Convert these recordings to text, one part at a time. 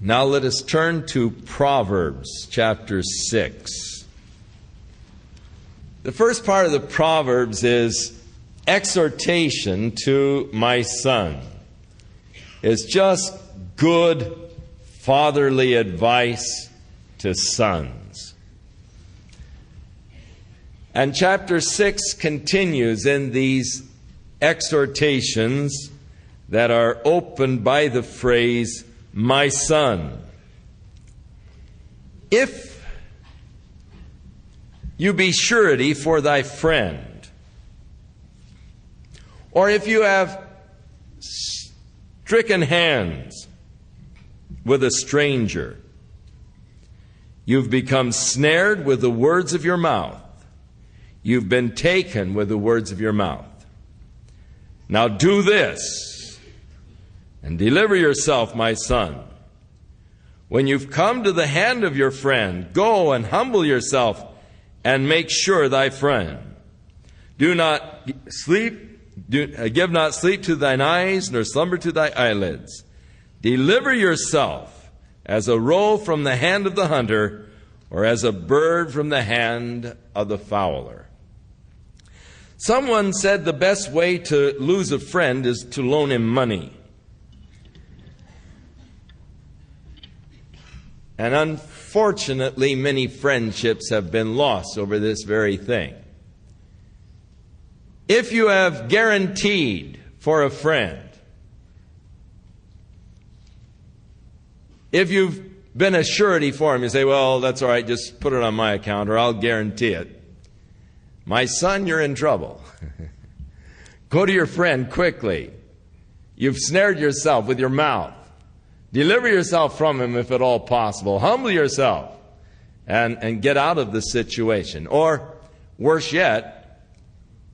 Now let us turn to Proverbs chapter 6. The first part of the Proverbs is exhortation to my son. It's just good fatherly advice to sons. And chapter 6 continues in these exhortations that are opened by the phrase, my son. If you be surety for thy friend, or if you have stricken hands with a stranger, you've become snared with the words of your mouth. You've been taken with the words of your mouth. Now do this, and deliver yourself, my son. When you've come to the hand of your friend, go and humble yourself and make sure thy friend. Give not sleep to thine eyes, nor slumber to thy eyelids. Deliver yourself as a roe from the hand of the hunter, or as a bird from the hand of the fowler. Someone said the best way to lose a friend is to loan him money. And unfortunately, many friendships have been lost over this very thing. If you have guaranteed for a friend, if you've been a surety for him, you say, well, that's all right, just put it on my account or I'll guarantee it. My son, you're in trouble. Go to your friend quickly. You've snared yourself with your mouth. Deliver yourself from him if at all possible. Humble yourself and get out of the situation. Or, worse yet,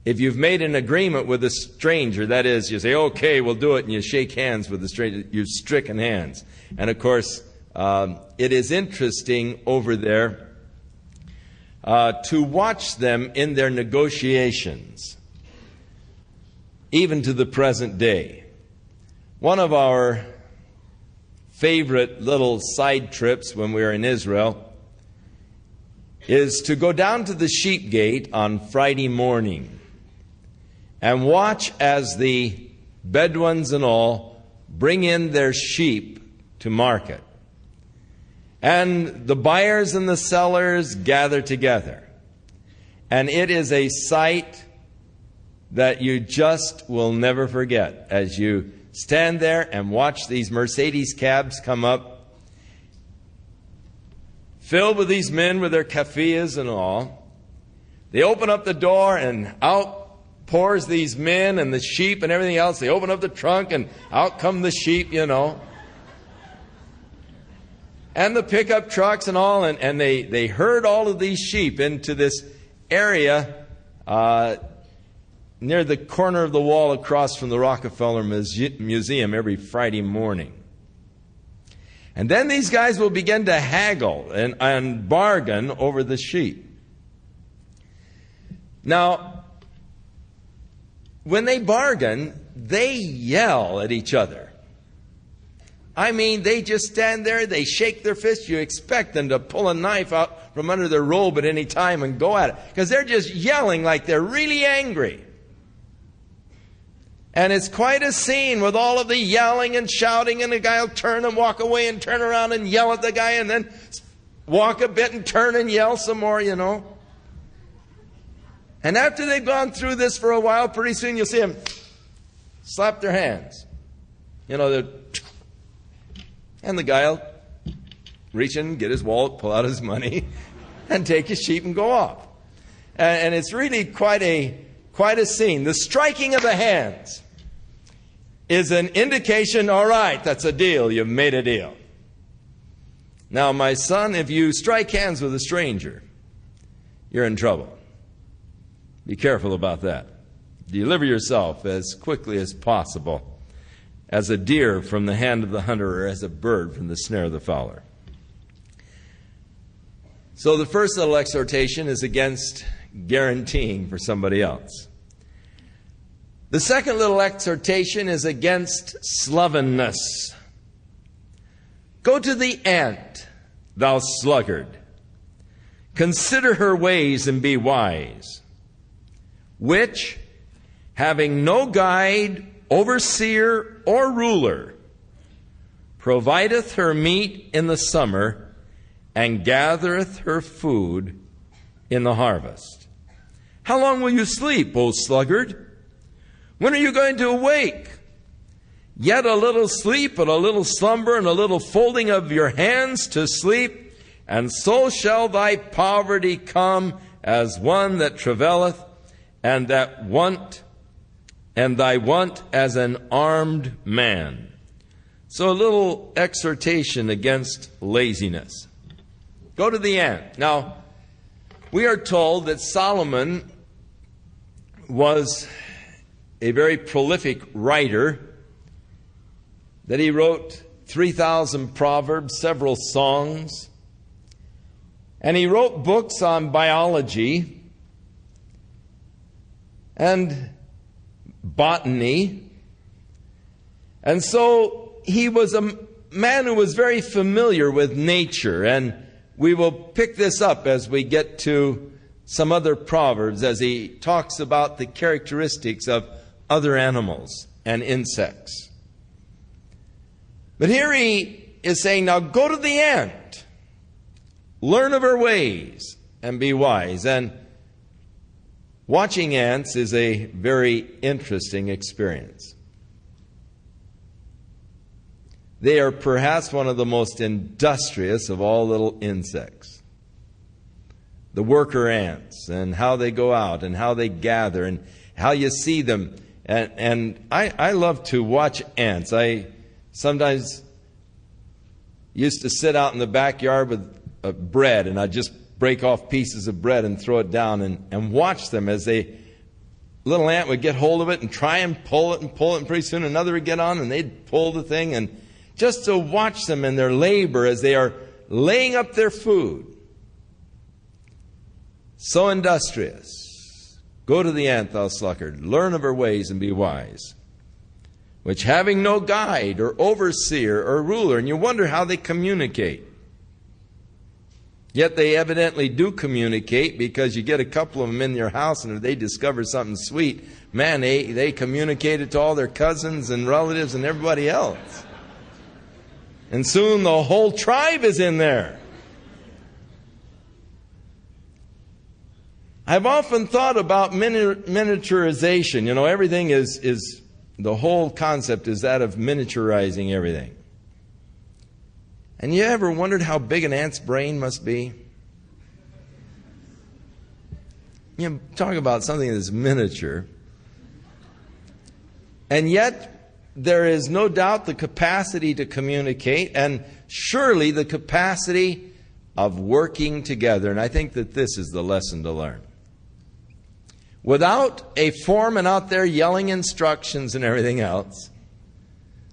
if you've made an agreement with a stranger, that is, you say, okay, we'll do it, and you shake hands with the stranger, you've stricken hands. And of course, it is interesting over there to watch them in their negotiations, even to the present day. One of our favorite little side trips when we were in Israel is to go down to the sheep gate on Friday morning and watch as the Bedouins and all bring in their sheep to market. And the buyers and the sellers gather together. And it is a sight that you just will never forget as you stand there and watch these Mercedes cabs come up, filled with these men with their keffiyehs and all. They open up the door and out pours these men and the sheep and everything else. They open up the trunk and out come the sheep, you know. And the pickup trucks and all. And they herd all of these sheep into this area near the corner of the wall across from the Rockefeller Museum every Friday morning. And then these guys will begin to haggle and bargain over the sheep. Now, when they bargain, they yell at each other. I mean, they just stand there, they shake their fists. You expect them to pull a knife out from under their robe at any time and go at it, because they're just yelling like they're really angry. And it's quite a scene with all of the yelling and shouting, and the guy will turn and walk away and turn around and yell at the guy and then walk a bit and turn and yell some more, you know. And after they've gone through this for a while, pretty soon you'll see them slap their hands. You know, and the guy will reach in, get his wallet, pull out his money, and take his sheep and go off. And it's really quite a scene. The striking of the hands is an indication, all right, that's a deal. You've made a deal. Now, my son, if you strike hands with a stranger, you're in trouble. Be careful about that. Deliver yourself as quickly as possible, as a deer from the hand of the hunter, or as a bird from the snare of the fowler. So the first little exhortation is against guaranteeing for somebody else. The second little exhortation is against slovenliness. Go to the ant, thou sluggard. Consider her ways and be wise, which, having no guide, overseer, or ruler, provideth her meat in the summer, and gathereth her food in the harvest. How long will you sleep, O sluggard? When are you going to awake? Yet a little sleep, and a little slumber, and a little folding of your hands to sleep, and so shall thy poverty come as one that travaileth, and thy want as an armed man. So a little exhortation against laziness. Go to the ant. Now, we are told that Solomon was a very prolific writer, that he wrote 3,000 proverbs, several songs, and he wrote books on biology and botany. And so he was a man who was very familiar with nature, and we will pick this up as we get to some other proverbs, as he talks about the characteristics of other animals and insects. But here he is saying, now go to the ant, learn of her ways, and be wise. And watching ants is a very interesting experience. They are perhaps one of the most industrious of all little insects. The worker ants, and how they go out, and how they gather, and how you see them. And I love to watch ants. I sometimes used to sit out in the backyard with bread, and I'd just break off pieces of bread and throw it down and watch them as little ant would get hold of it and try and pull it, and pretty soon another would get on and they'd pull the thing, and just to watch them in their labor as they are laying up their food. So industrious. Go to the ant, thou sluggard, learn of her ways and be wise, which having no guide or overseer or ruler, and you wonder how they communicate. Yet they evidently do communicate, because you get a couple of them in your house, and if they discover something sweet, man, they communicate it to all their cousins and relatives and everybody else. And soon the whole tribe is in there. I've often thought about miniaturization. You know, everything is the whole concept is that of miniaturizing everything. And you ever wondered how big an ant's brain must be? You know, talk about something that's miniature. And yet, there is no doubt the capacity to communicate, and surely the capacity of working together. And I think that this is the lesson to learn. Without a foreman out there yelling instructions and everything else,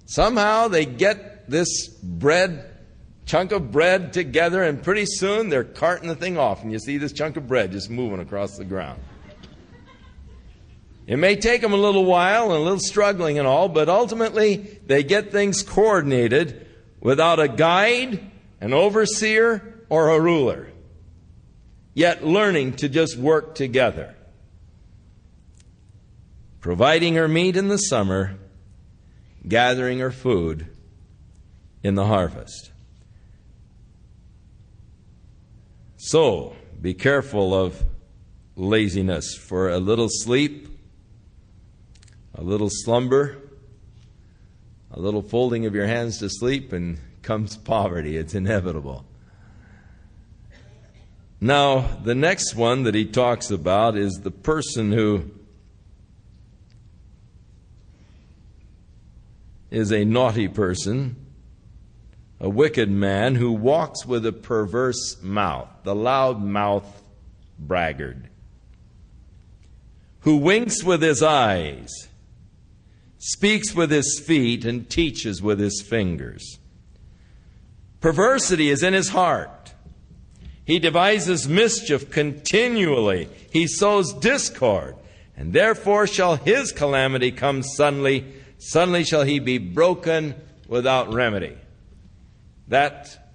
somehow they get this chunk of bread together, and pretty soon they're carting the thing off, and you see this chunk of bread just moving across the ground. It may take them a little while and a little struggling and all, but ultimately they get things coordinated without a guide, an overseer, or a ruler, yet learning to just work together. Providing her meat in the summer, gathering her food in the harvest. So, be careful of laziness, for a little sleep, a little slumber, a little folding of your hands to sleep, and comes poverty. It's inevitable. Now, the next one that he talks about is the person who is a naughty person, a wicked man who walks with a perverse mouth, the loud-mouthed braggart, who winks with his eyes, speaks with his feet, and teaches with his fingers. Perversity is in his heart. He devises mischief continually. He sows discord, and therefore shall his calamity come suddenly. Suddenly shall he be broken without remedy. that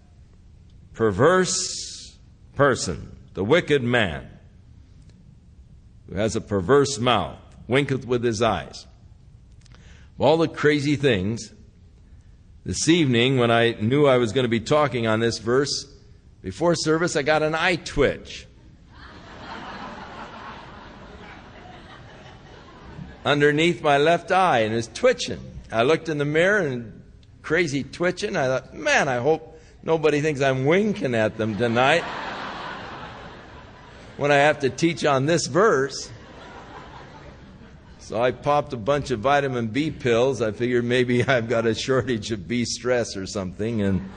perverse person, the wicked man, who has a perverse mouth, winketh with his eyes. Of all the crazy things, this evening when I knew I was going to be talking on this verse, before service I got an eye twitch. Underneath my left eye, and it's twitching. I looked in the mirror and crazy twitching. I thought, man, I hope nobody thinks I'm winking at them tonight when I have to teach on this verse. So I popped a bunch of vitamin B pills. I figured maybe I've got a shortage of B stress or something, and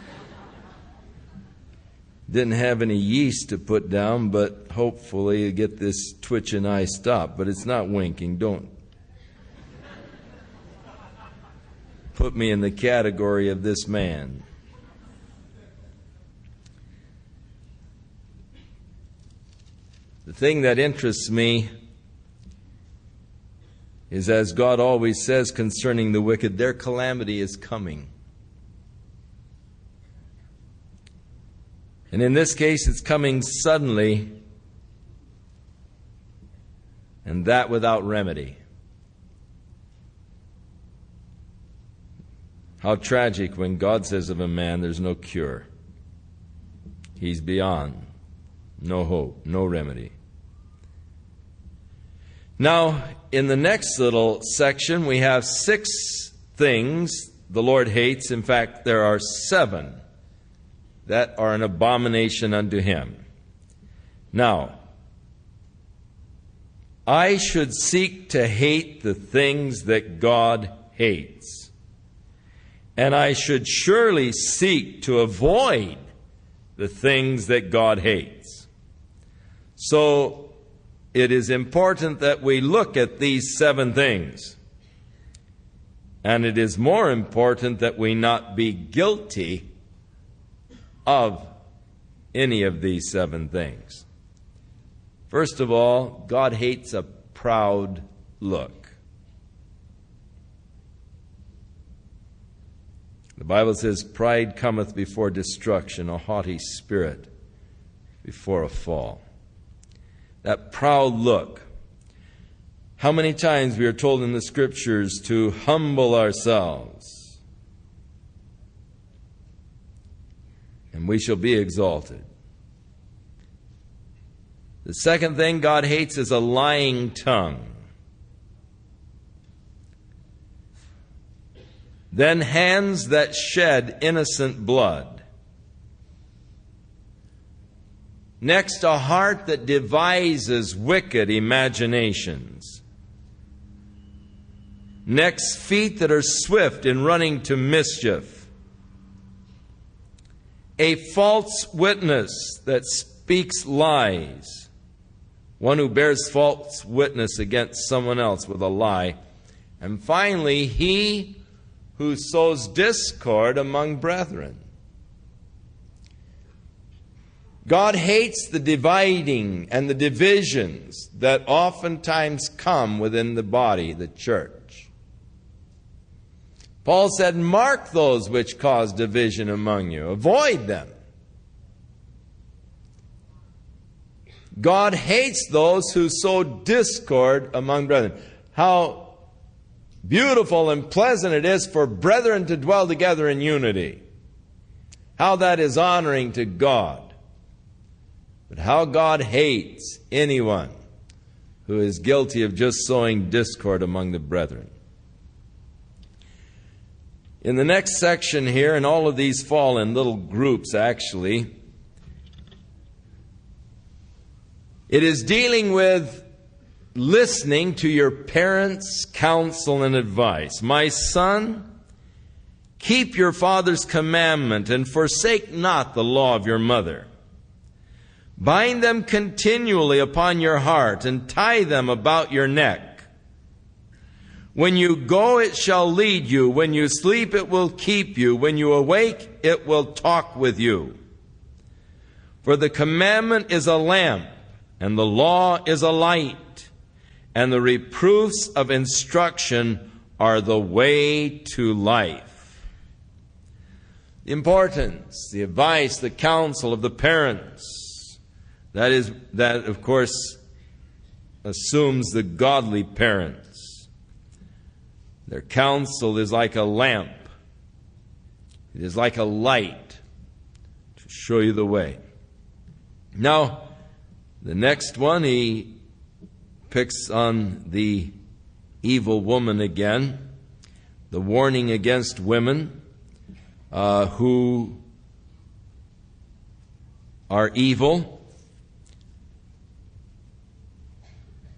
didn't have any yeast to put down, but hopefully get this twitching eye stopped. But it's not winking. Don't put me in the category of this man. The thing that interests me is, as God always says concerning the wicked, their calamity is coming. And in this case, it's coming suddenly, and that without remedy. How tragic when God says of a man, there's no cure. He's beyond. No hope, no remedy. Now, in the next little section, we have 6 things the Lord hates. In fact, there are 7 that are an abomination unto Him. Now, I should seek to hate the things that God hates. And I should surely seek to avoid the things that God hates. So it is important that we look at these 7 things. And it is more important that we not be guilty of any of these 7 things. First of all, God hates a proud look. The Bible says, pride cometh before destruction, a haughty spirit before a fall. That proud look. How many times we are told in the Scriptures to humble ourselves, and we shall be exalted. The second thing God hates is a lying tongue. Then hands that shed innocent blood. Next, a heart that devises wicked imaginations. Next, feet that are swift in running to mischief. A false witness that speaks lies. One who bears false witness against someone else with a lie. And finally, he who sows discord among brethren. God hates the dividing and the divisions that oftentimes come within the body, the church. Paul said, mark those which cause division among you. Avoid them. God hates those who sow discord among brethren. How beautiful and pleasant it is for brethren to dwell together in unity. How that is honoring to God. But how God hates anyone who is guilty of just sowing discord among the brethren. In the next section here, and all of these fall in little groups actually, it is dealing with listening to your parents' counsel and advice. My son, keep your father's commandment and forsake not the law of your mother. Bind them continually upon your heart and tie them about your neck. When you go, it shall lead you. When you sleep, it will keep you. When you awake, it will talk with you. For the commandment is a lamp, and the law is a light, and the reproofs of instruction are the way to life. The importance, the advice, the counsel of the parents. That of course assumes the godly parents. Their counsel is like a lamp. It is like a light to show you the way. Now, the next one, he picks on the evil woman again, the warning against women who are evil.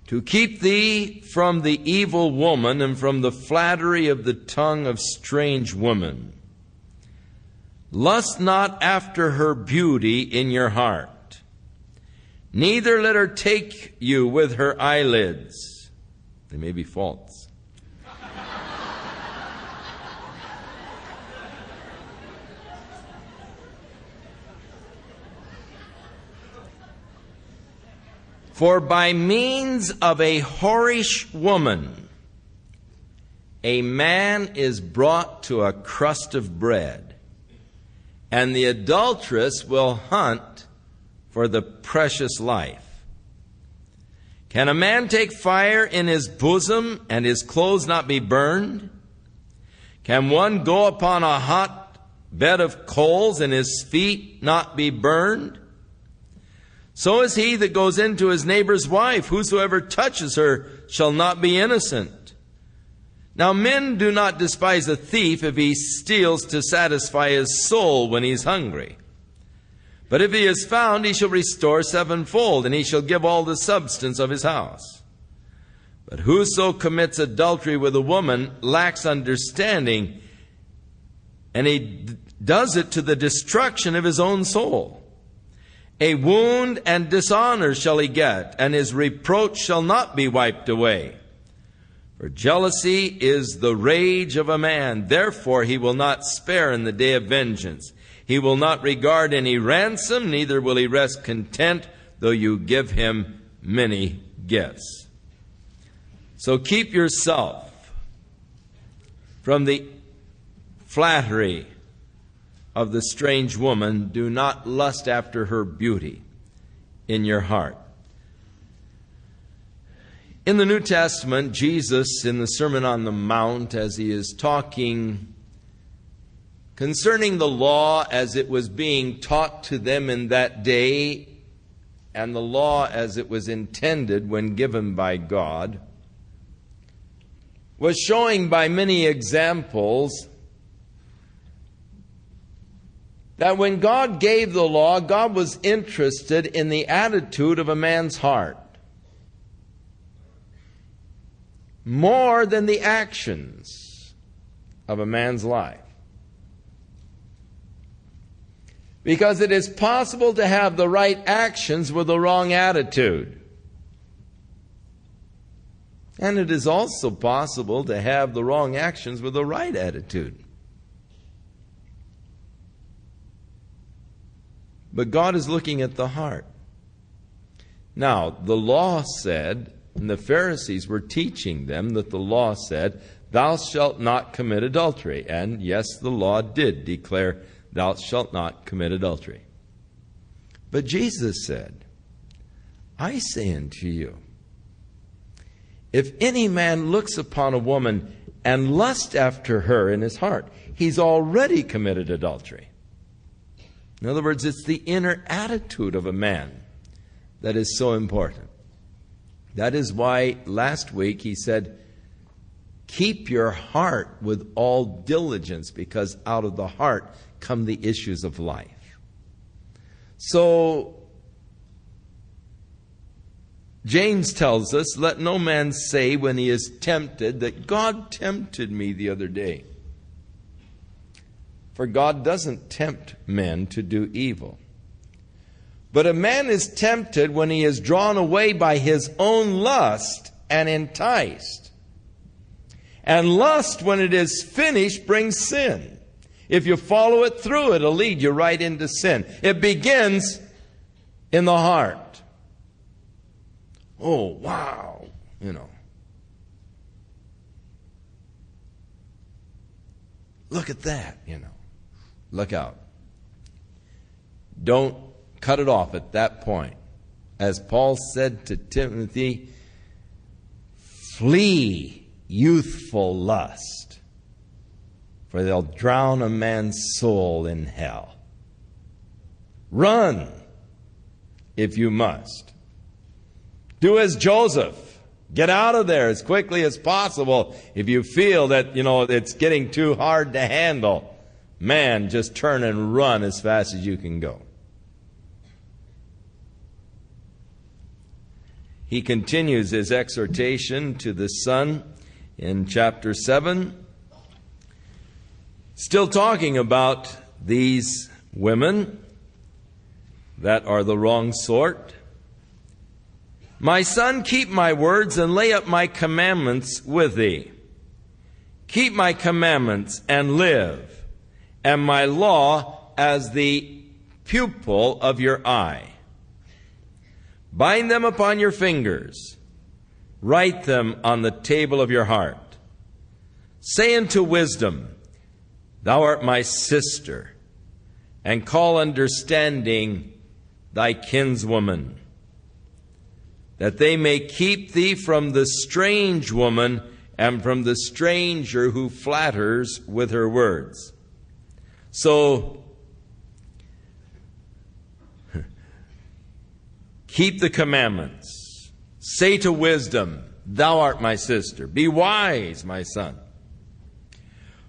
To keep thee from the evil woman and from the flattery of the tongue of strange women. Lust not after her beauty in your heart, neither let her take you with her eyelids. They may be false. For by means of a whorish woman, a man is brought to a crust of bread, and the adulteress will hunt for the precious life. Can a man take fire in his bosom and his clothes not be burned? Can one go upon a hot bed of coals and his feet not be burned? So is he that goes into his neighbor's wife. Whosoever touches her shall not be innocent. Now men do not despise a thief if he steals to satisfy his soul when he is hungry. But if he is found, he shall restore sevenfold, and he shall give all the substance of his house. But whoso commits adultery with a woman lacks understanding, and he does it to the destruction of his own soul. A wound and dishonor shall he get, and his reproach shall not be wiped away. For jealousy is the rage of a man, therefore he will not spare in the day of vengeance. He will not regard any ransom, neither will he rest content, though you give him many gifts. So keep yourself from the flattery of the strange woman. Do not lust after her beauty in your heart. In the New Testament, Jesus, in the Sermon on the Mount, as he is talking concerning the law as it was being taught to them in that day, and the law as it was intended when given by God, was showing by many examples that when God gave the law, God was interested in the attitude of a man's heart more than the actions of a man's life. Because it is possible to have the right actions with the wrong attitude. And it is also possible to have the wrong actions with the right attitude. But God is looking at the heart. Now, the law said, and the Pharisees were teaching them that the law said, thou shalt not commit adultery. And yes, the law did declare, thou shalt not commit adultery. But Jesus said, I say unto you, if any man looks upon a woman and lust after her in his heart, he's already committed adultery. In other words, it's the inner attitude of a man that is so important. That is why last week he said, keep your heart with all diligence, because out of the heart come the issues of life. So, James tells us, let no man say when he is tempted that God tempted me the other day. For God doesn't tempt men to do evil. But a man is tempted when he is drawn away by his own lust and enticed. And lust, when it is finished, brings sin. If you follow it through, it'll lead you right into sin. It begins in the heart. Oh, wow, Look at that, Look out. Don't cut it off at that point. As Paul said to Timothy, flee youthful lust, for they'll drown a man's soul in hell. Run, if you must. Do as Joseph. Get out of there as quickly as possible. If you feel that, it's getting too hard to handle, man, just turn and run as fast as you can go. He continues his exhortation to the son in chapter 7, still talking about these women that are the wrong sort. My son, keep my words and lay up my commandments with thee. Keep my commandments and live, and my law as the pupil of your eye. Bind them upon your fingers. Write them on the table of your heart. Say unto wisdom, thou art my sister, and call understanding thy kinswoman, that they may keep thee from the strange woman and from the stranger who flatters with her words. So, keep the commandments. Say to wisdom, thou art my sister. Be wise, my son.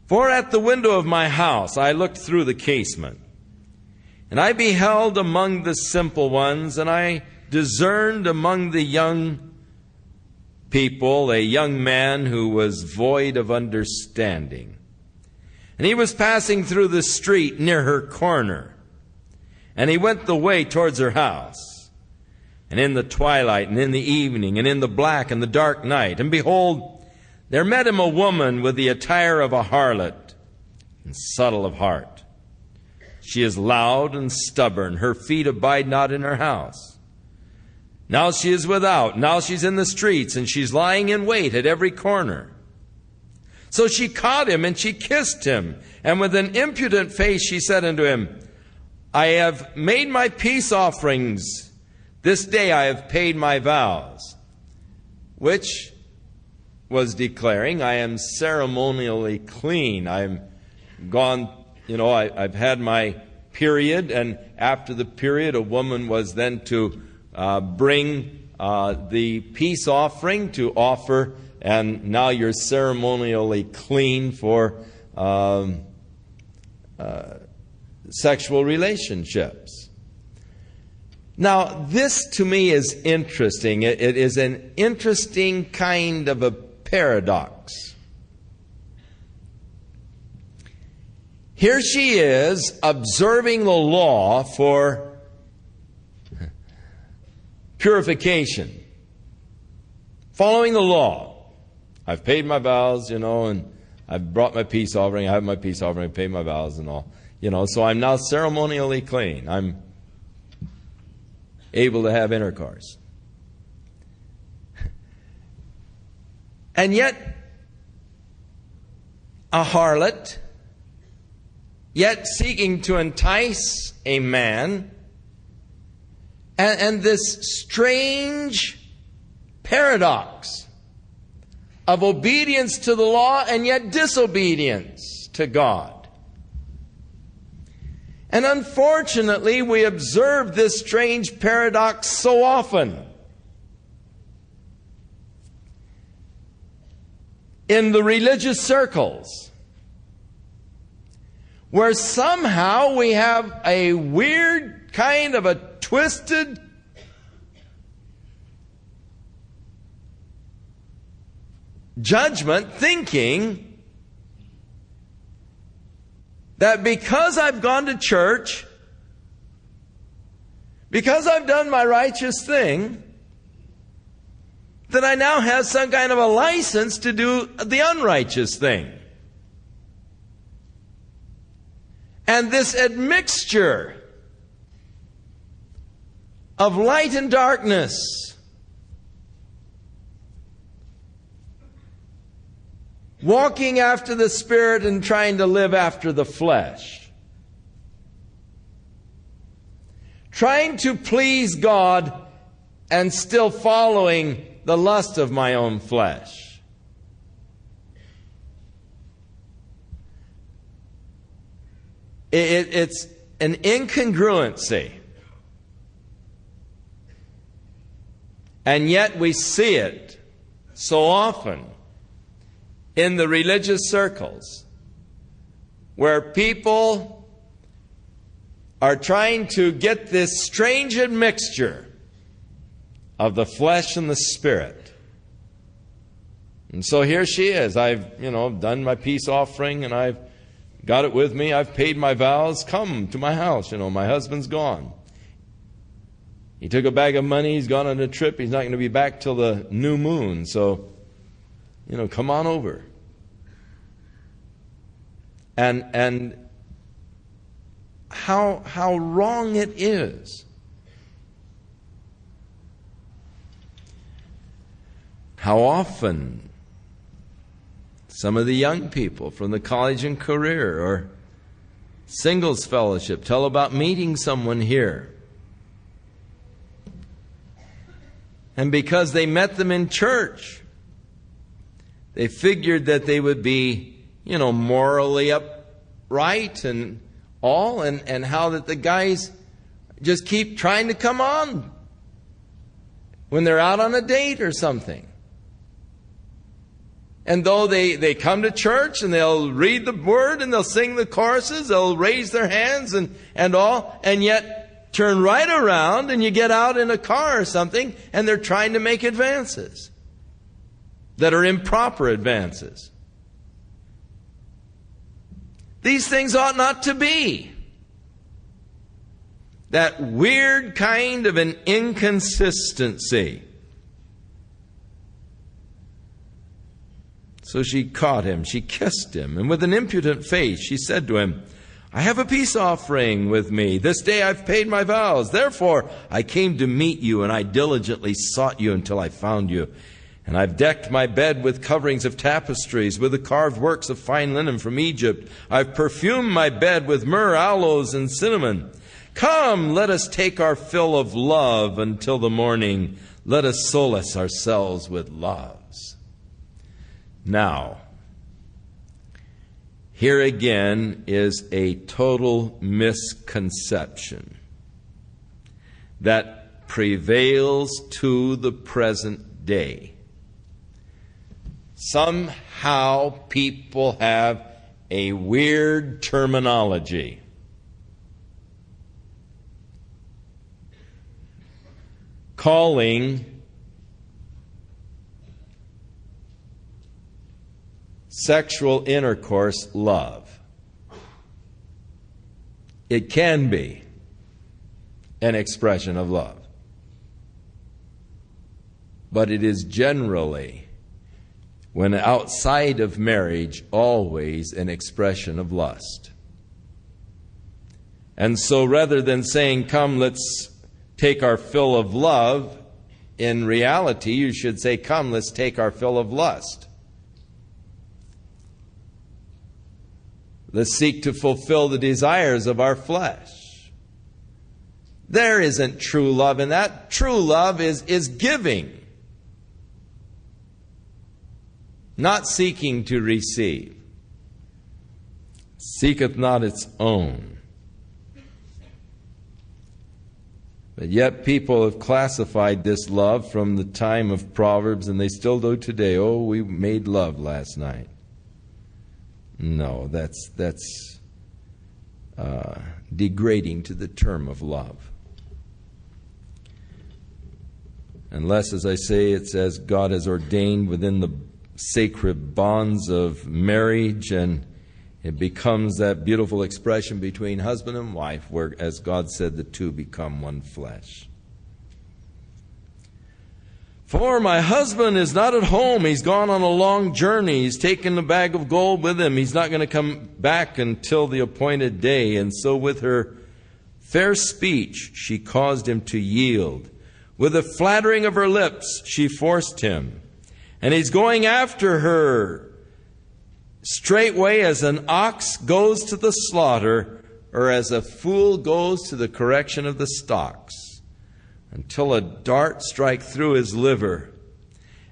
For at the window of my house I looked through the casement, and I beheld among the simple ones, and I discerned among the young people a young man who was void of understanding. And he was passing through the street near her corner, and he went the way towards her house. And in the twilight, and in the evening, and in the black and the dark night, and behold, there met him a woman with the attire of a harlot, and subtle of heart. She is loud and stubborn. Her feet abide not in her house. Now she is without. Now she's in the streets, and she's lying in wait at every corner. So she caught him, and she kissed him. And with an impudent face she said unto him, I have made my peace offerings. This day I have paid my vows. Which was declaring, I am ceremonially clean. I'm gone, I've had my period. And after the period, a woman was then to bring the peace offering to offer, and now you're ceremonially clean for sexual relationships. Now, this to me is interesting. It is an interesting kind of a paradox. Here she is observing the law for purification, following the law. I've paid my vows, and I've brought my peace offering. I have my peace offering. I paid my vows and all, so I'm now ceremonially clean. I'm able to have intercourse. And yet, a harlot, yet seeking to entice a man, and this strange paradox of obedience to the law and yet disobedience to God. And unfortunately, we observe this strange paradox so often in the religious circles, where somehow we have a weird kind of a twisted judgment, thinking that because I've gone to church, because I've done my righteous thing, that I now have some kind of a license to do the unrighteous thing. And this admixture of light and darkness, walking after the Spirit and trying to live after the flesh, trying to please God and still following the lust of my own flesh. It's an incongruency. And yet we see it so often in the religious circles where people are trying to get this strange admixture of the flesh and the spirit. And so here she is. I've, done my peace offering and I've got it with me. I've paid my vows. Come to my house. My husband's gone. He took a bag of money. He's gone on a trip. He's not going to be back till the new moon. So, come on over. And how wrong it is. How often some of the young people from the college and career or singles fellowship tell about meeting someone here. And because they met them in church, they figured that they would be, morally upright and all, and how that the guys just keep trying to come on when they're out on a date or something. And though they come to church and they'll read the word and they'll sing the choruses, they'll raise their hands and all, and yet turn right around and you get out in a car or something and they're trying to make advances that are improper advances. These things ought not to be. That weird kind of an inconsistency. So she caught him, she kissed him, and with an impudent face she said to him, I have a peace offering with me. This day I've paid my vows. Therefore I came to meet you, and I diligently sought you until I found you. And I've decked my bed with coverings of tapestries, with the carved works of fine linen from Egypt. I've perfumed my bed with myrrh, aloes, and cinnamon. Come, let us take our fill of love until the morning. Let us solace ourselves with loves. Now, here again is a total misconception that prevails to the present day. Somehow people have a weird terminology. Calling sexual intercourse love. It can be an expression of love, but it is generally, when outside of marriage, always an expression of lust. And so rather than saying, come, let's take our fill of love, in reality you should say, come, let's take our fill of lust. Let's seek to fulfill the desires of our flesh. There isn't true love in that. True love is giving, not seeking to receive. Seeketh not its own. But yet people have classified this love from the time of Proverbs, and they still do today. Oh, we made love last night. No, that's degrading to the term of love. Unless, as I say, it's as God has ordained within the sacred bonds of marriage, and it becomes that beautiful expression between husband and wife, where, as God said, the two become one flesh. For my husband is not at home. He's gone on a long journey. He's taken a bag of gold with him. He's not going to come back until the appointed day. And so with her fair speech, she caused him to yield. With the flattering of her lips, she forced him. And he's going after her straightway as an ox goes to the slaughter, or as a fool goes to the correction of the stocks, until a dart strike through his liver.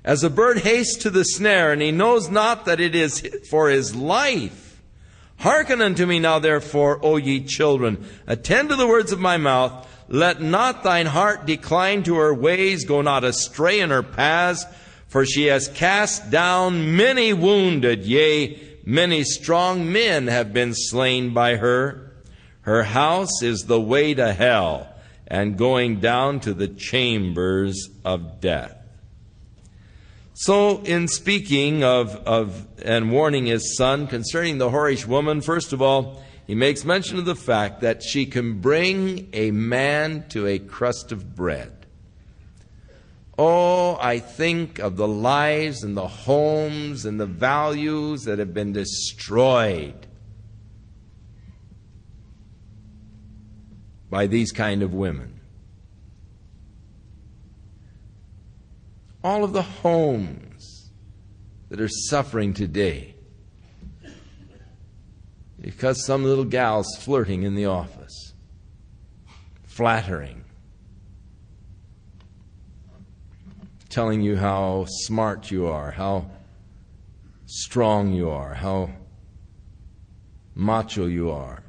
As a bird hastes to the snare, and he knows not that it is for his life. Hearken unto me now, therefore, O ye children. Attend to the words of my mouth. Let not thine heart decline to her ways. Go not astray in her paths. For she has cast down many wounded. Yea, many strong men have been slain by her. Her house is the way to hell, and going down to the chambers of death. So, in speaking of and warning his son concerning the whorish woman, first of all, he makes mention of the fact that she can bring a man to a crust of bread. Oh, I think of the lives and the homes and the values that have been destroyed by these kind of women. All of the homes that are suffering today because some little gal's flirting in the office, flattering, telling you how smart you are, how strong you are, how macho you are.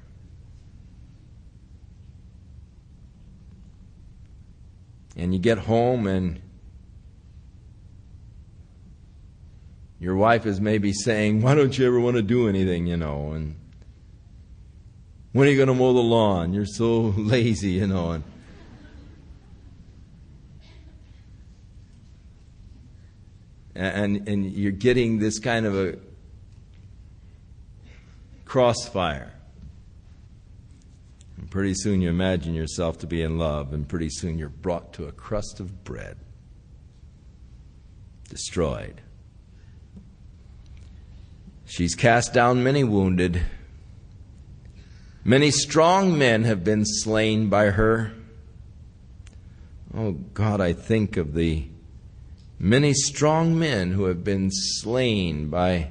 And you get home and your wife is maybe saying, why don't you ever want to do anything, and when are you going to mow the lawn? You're so lazy, and you're getting this kind of a crossfire. And pretty soon you imagine yourself to be in love, and pretty soon you're brought to a crust of bread, destroyed. She's cast down many wounded. Many strong men have been slain by her. Oh God, I think of the many strong men who have been slain by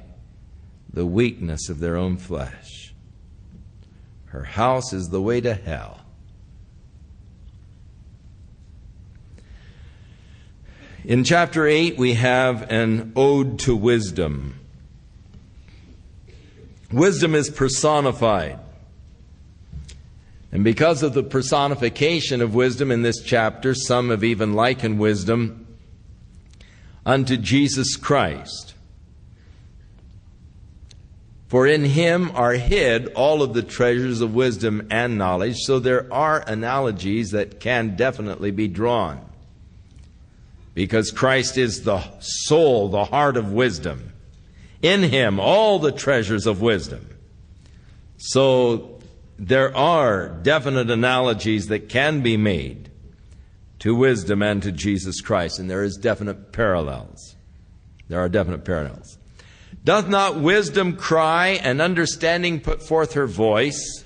the weakness of their own flesh. Her house is the way to hell. In chapter 8, we have an ode to wisdom. Wisdom is personified. And because of the personification of wisdom in this chapter, some have even likened wisdom unto Jesus Christ. For in him are hid all of the treasures of wisdom and knowledge. So there are analogies that can definitely be drawn. Because Christ is the soul, the heart of wisdom. In him, all the treasures of wisdom. So there are definite analogies that can be made to wisdom and to Jesus Christ. And there is definite parallels. There are definite parallels. Doth not wisdom cry and understanding put forth her voice?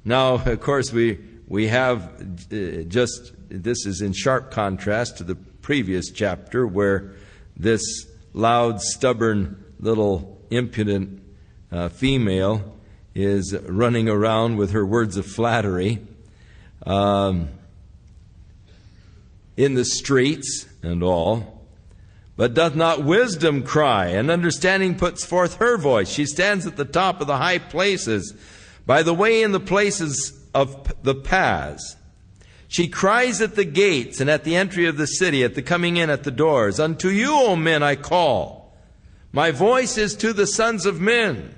Now, of course, we have this is in sharp contrast to the previous chapter where this loud, stubborn, little impudent female is running around with her words of flattery in the streets and all. But doth not wisdom cry, and understanding puts forth her voice? She stands at the top of the high places, by the way in the places of the paths. She cries at the gates and at the entry of the city, at the coming in at the doors. Unto you, O men, I call. My voice is to the sons of men.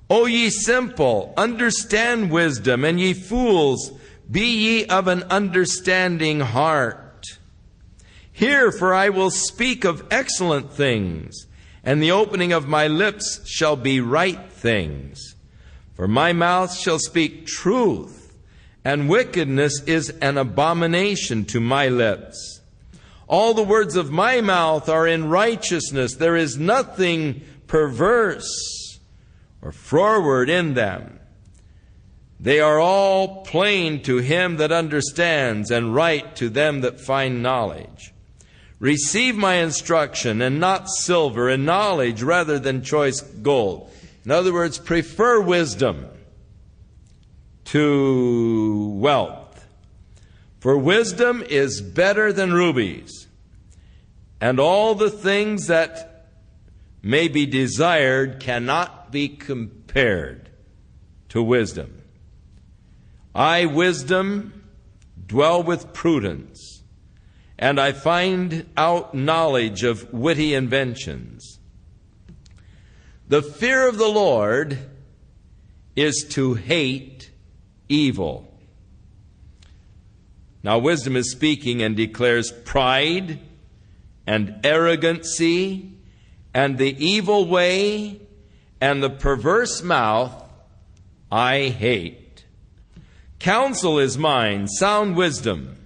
O ye simple, understand wisdom, and ye fools, be ye of an understanding heart. Hear, for I will speak of excellent things, and the opening of my lips shall be right things. For my mouth shall speak truth, and wickedness is an abomination to my lips. All the words of my mouth are in righteousness. There is nothing perverse or froward in them. They are all plain to him that understands, and right to them that find knowledge. Receive my instruction, and not silver, and knowledge rather than choice gold. In other words, prefer wisdom. to wealth. For wisdom is better than rubies, and all the things that may be desired cannot be compared to wisdom. I, wisdom, dwell with prudence, and I find out knowledge of witty inventions. The fear of the Lord is to hate evil. Now wisdom is speaking and declares pride and arrogancy and the evil way and the perverse mouth I hate. Counsel is mine, sound wisdom.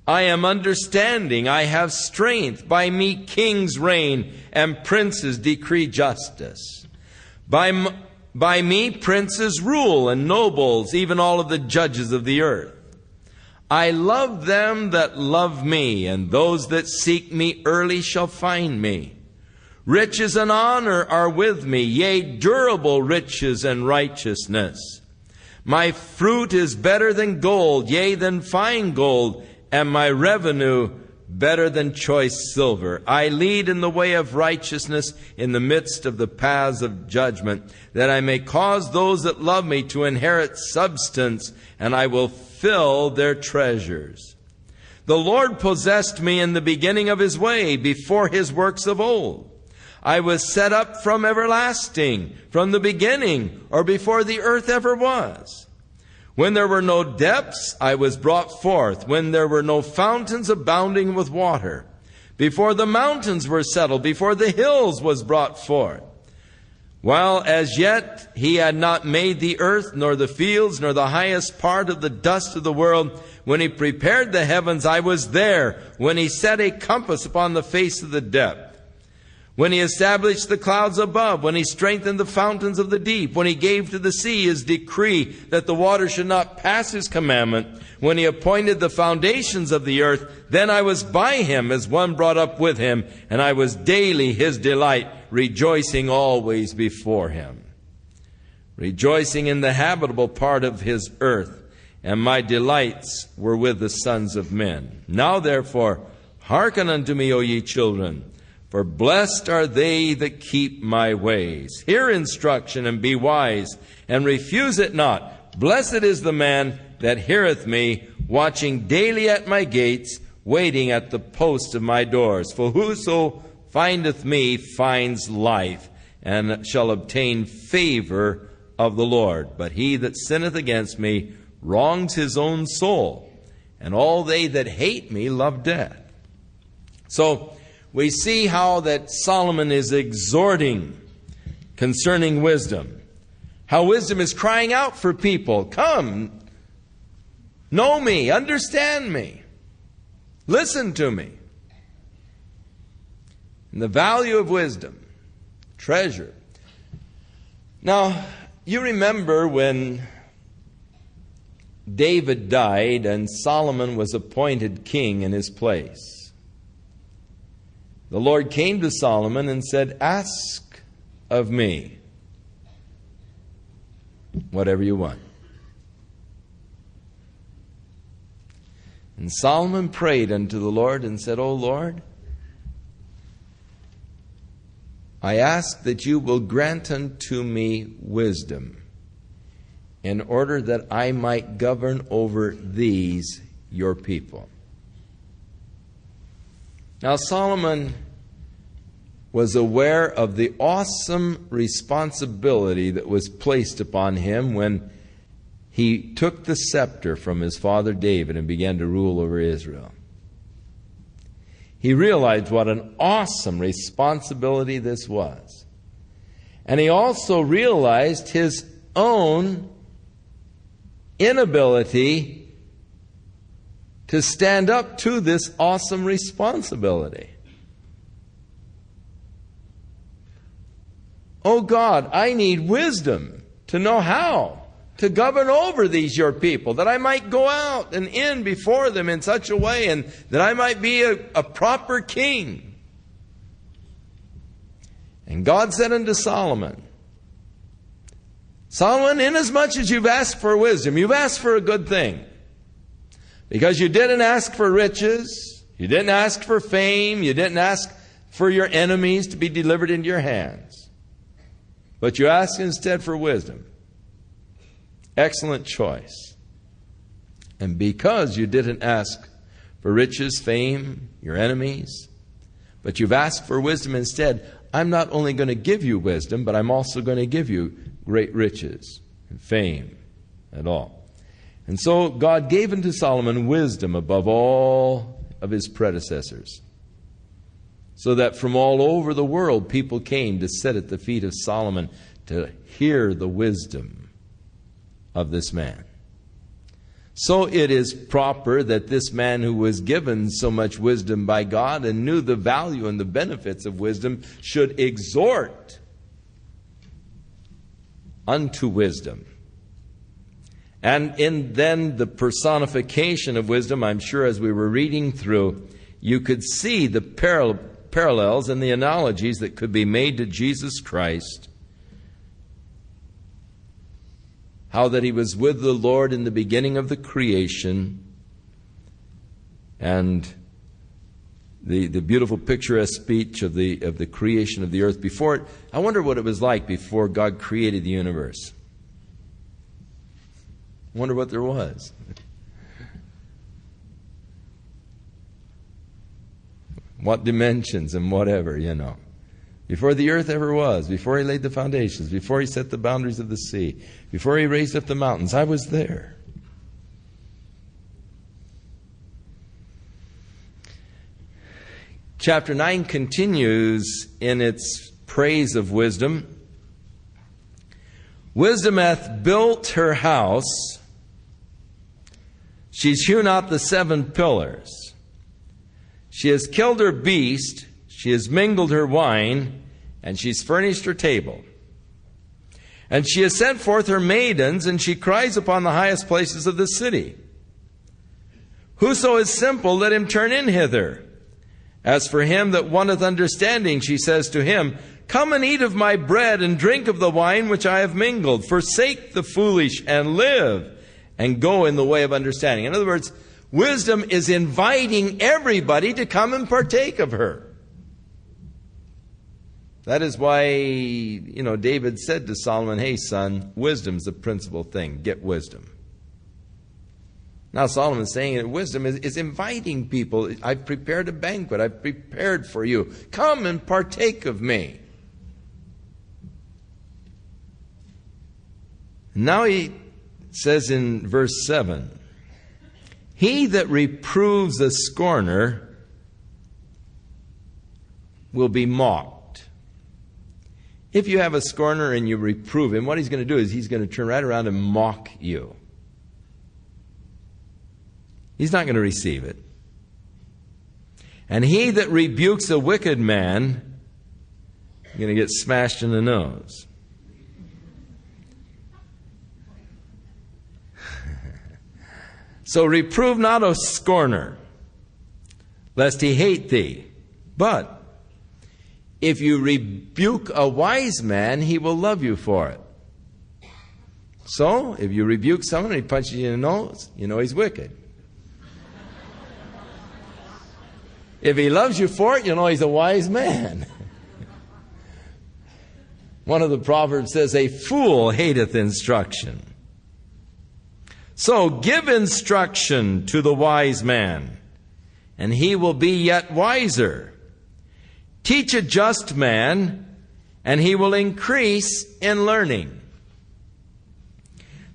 I am understanding, I have strength. By me kings reign, and princes decree justice. By me princes rule, and nobles, even all of the judges of the earth. I love them that love me, and those that seek me early shall find me. Riches and honor are with me, yea, durable riches and righteousness. My fruit is better than gold, yea, than fine gold, and my revenue better than choice silver. I lead in the way of righteousness in the midst of the paths of judgment, that I may cause those that love me to inherit substance, and I will fill their treasures. The Lord possessed me in the beginning of his way, before his works of old. I was set up from everlasting, from the beginning, or before the earth ever was. When there were no depths, I was brought forth. When there were no fountains abounding with water. Before the mountains were settled, before the hills was brought forth. While as yet he had not made the earth, nor the fields, nor the highest part of the dust of the world. When he prepared the heavens, I was there. When he set a compass upon the face of the depth. When he established the clouds above, when he strengthened the fountains of the deep, when he gave to the sea his decree that the water should not pass his commandment, when he appointed the foundations of the earth, then I was by him as one brought up with him, and I was daily his delight, rejoicing always before him. Rejoicing in the habitable part of his earth, and my delights were with the sons of men. Now therefore, hearken unto me, O ye children, for blessed are they that keep my ways. Hear instruction and be wise, and refuse it not. Blessed is the man that heareth me, watching daily at my gates, waiting at the post of my doors. For whoso findeth me finds life, and shall obtain favor of the Lord. But he that sinneth against me wrongs his own soul, and all they that hate me love death. So, we see how that Solomon is exhorting concerning wisdom. How wisdom is crying out for people. Come, know me, understand me, listen to me. And the value of wisdom, treasure. Now, you remember when David died and Solomon was appointed king in his place. The Lord came to Solomon and said, ask of me whatever you want. And Solomon prayed unto the Lord and said, O Lord, I ask that you will grant unto me wisdom, in order that I might govern over these your people. Now Solomon was aware of the awesome responsibility that was placed upon him when he took the scepter from his father David and began to rule over Israel. He realized what an awesome responsibility this was. And he also realized his own inability to stand up to this awesome responsibility. Oh God, I need wisdom to know how to govern over these your people, that I might go out and in before them in such a way, and that I might be a proper king. And God said unto Solomon, Solomon, inasmuch as you've asked for wisdom, you've asked for a good thing. Because you didn't ask for riches, you didn't ask for fame, you didn't ask for your enemies to be delivered into your hands. But you asked instead for wisdom. Excellent choice. And because you didn't ask for riches, fame, your enemies, but you've asked for wisdom instead, I'm not only going to give you wisdom, but I'm also going to give you great riches and fame and all. And so God gave unto Solomon wisdom above all of his predecessors, so that from all over the world people came to sit at the feet of Solomon to hear the wisdom of this man. So it is proper that this man who was given so much wisdom by God and knew the value and the benefits of wisdom should exhort unto wisdom. And in then the personification of wisdom, I'm sure as we were reading through, you could see the parallels and the analogies that could be made to Jesus Christ. How that he was with the Lord in the beginning of the creation, and the beautiful picturesque speech of the creation of the earth before it. I wonder what it was like before God created the universe. I wonder what there was. What dimensions and whatever, you know. Before the earth ever was, before he laid the foundations, before he set the boundaries of the sea, before he raised up the mountains, I was there. Chapter 9 continues in its praise of wisdom. Wisdom hath built her house. She's hewn out the 7 pillars. She has killed her beast. She has mingled her wine, and she's furnished her table. And she has sent forth her maidens, and she cries upon the highest places of the city. Whoso is simple, let him turn in hither. As for him that wanteth understanding, she says to him, Come and eat of my bread, and drink of the wine which I have mingled. Forsake the foolish, and live, and go in the way of understanding. In other words, wisdom is inviting everybody to come and partake of her. That is why, David said to Solomon, Hey, son, wisdom's the principal thing. Get wisdom. Now Solomon's saying that wisdom is inviting people. I've prepared a banquet. I've prepared for you. Come and partake of me. Now he says in verse 7, He that reproves a scorner will be mocked. If you have a scorner and you reprove him, what he's going to do is he's going to turn right around and mock you. He's not going to receive it. And he that rebukes a wicked man is going to get smashed in the nose. So reprove not a scorner, lest he hate thee. But if you rebuke a wise man, he will love you for it. So, if you rebuke someone and he punches you in the nose, you know he's wicked. If he loves you for it, you know he's a wise man. One of the Proverbs says, A fool hateth instruction. So give instruction to the wise man, and he will be yet wiser. Teach a just man, and he will increase in learning.